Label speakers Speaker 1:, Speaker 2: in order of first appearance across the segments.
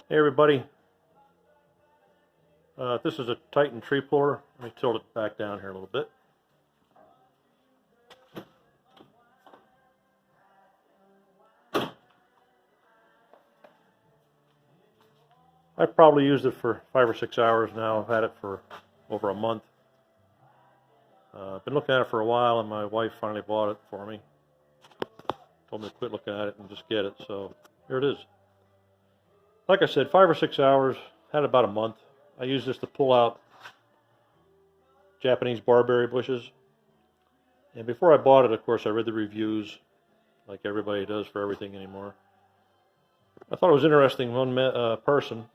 Speaker 1: Hey everybody, this is a Titan tree puller. Let me tilt it back down here a little bit. I've probably used it for 5 or 6 hours now. I've had it for over a month. I've been looking at it for a while, and my wife finally bought it for me. Told me to quit looking at it and just get it, so here it is. Like I said, 5 or 6 hours, had about a month. I use this to pull out Japanese barberry bushes. And before I bought it, of course, I read the reviews, like everybody does for everything anymore. I thought it was interesting. One person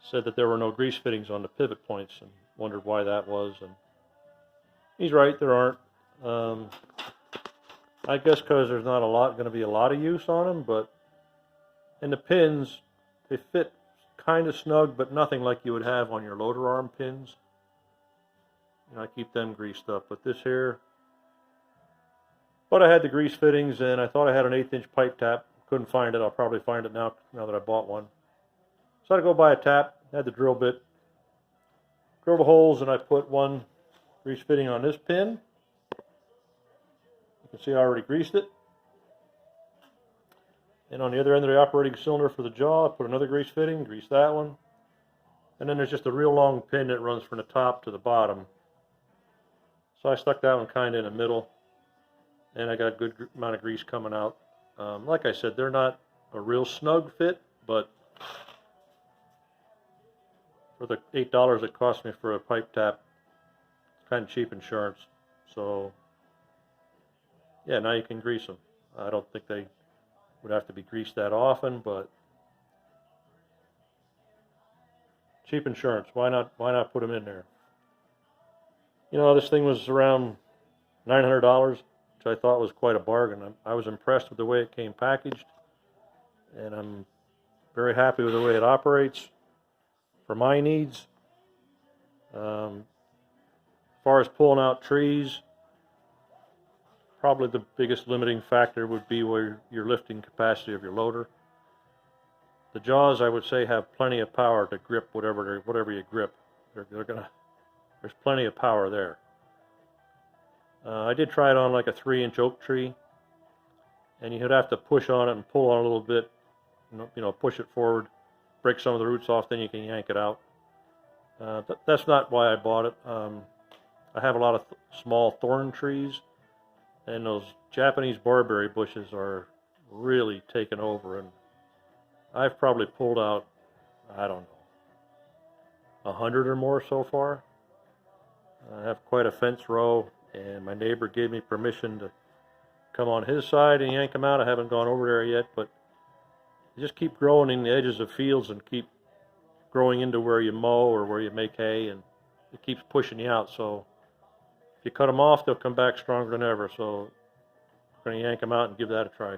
Speaker 1: said that there were no grease fittings on the pivot points and wondered why that was. And he's right, there aren't. I guess because there's not going to be a lot of use on them, but in the pins, they fit kind of snug, but nothing like you would have on your loader arm pins. And I keep them greased up, but this here, but I had the grease fittings, and I thought I had an 1/8" pipe tap. Couldn't find it. I'll probably find it now that I bought one. So I had to go buy a tap, had the drill bit, drilled the holes, and I put one grease fitting on this pin. You can see I already greased it. And on the other end of the operating cylinder for the jaw, I put another grease fitting, greased that one. And then there's just a real long pin that runs from the top to the bottom. So I stuck that one kind of in the middle, and I got a good amount of grease coming out. Like I said, they're not a real snug fit, but for the $8 it cost me for a pipe tap, it's kind of cheap insurance. So yeah, now you can grease them. I don't think they would have to be greased that often, but cheap insurance. Why not put them in there? You know, this thing was around $900, which I thought was quite a bargain. I was impressed with the way it came packaged, and I'm very happy with the way it operates for my needs. As far as pulling out trees, probably the biggest limiting factor would be where your lifting capacity of your loader. The jaws, I would say, have plenty of power to grip whatever you grip. There's plenty of power there. I did try it on like a 3-inch oak tree, and you'd have to push on it and pull on it a little bit, you know, push it forward, break some of the roots off, then you can yank it out. That's not why I bought it. I have a lot of small thorn trees, and those Japanese barberry bushes are really taken over, and I've probably pulled out, I don't know, 100 or more so far. I have quite a fence row, and my neighbor gave me permission to come on his side and yank them out. I haven't gone over there yet, but they just keep growing in the edges of fields and keep growing into where you mow or where you make hay, and it keeps pushing you out. So if you cut them off, they'll come back stronger than ever. So I'm going to yank them out and give that a try.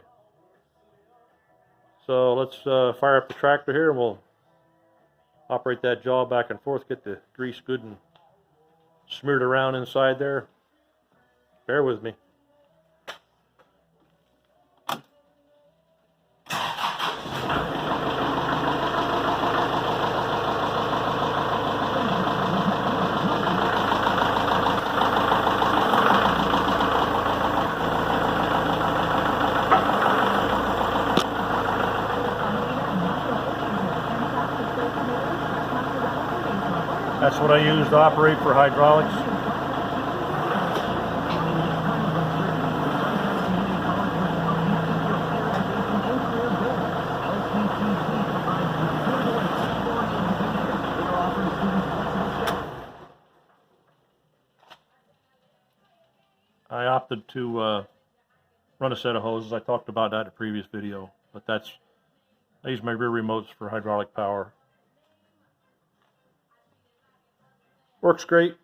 Speaker 1: So let's fire up the tractor here, and we'll operate that jaw back and forth, get the grease good and smeared around inside there. Bear with me. That's what I use to operate for hydraulics. I opted to run a set of hoses. I talked about that in a previous video, but I use my rear remotes for hydraulic power. Works great.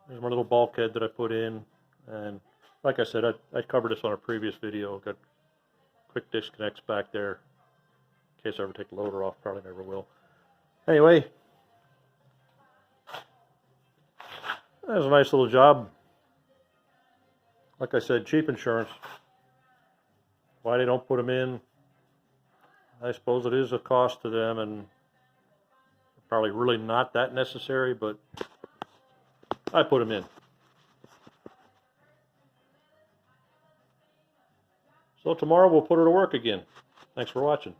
Speaker 1: There's my little bulkhead that I put in, and like I said, I covered this on a previous video. Got quick disconnects back there in case I ever take the loader off. Probably never will. Anyway, that was a nice little job. Like I said, cheap insurance. Why they don't put them in, I suppose it is a cost to them, and probably really not that necessary, but I put them in. So tomorrow we'll put her to work again. Thanks for watching.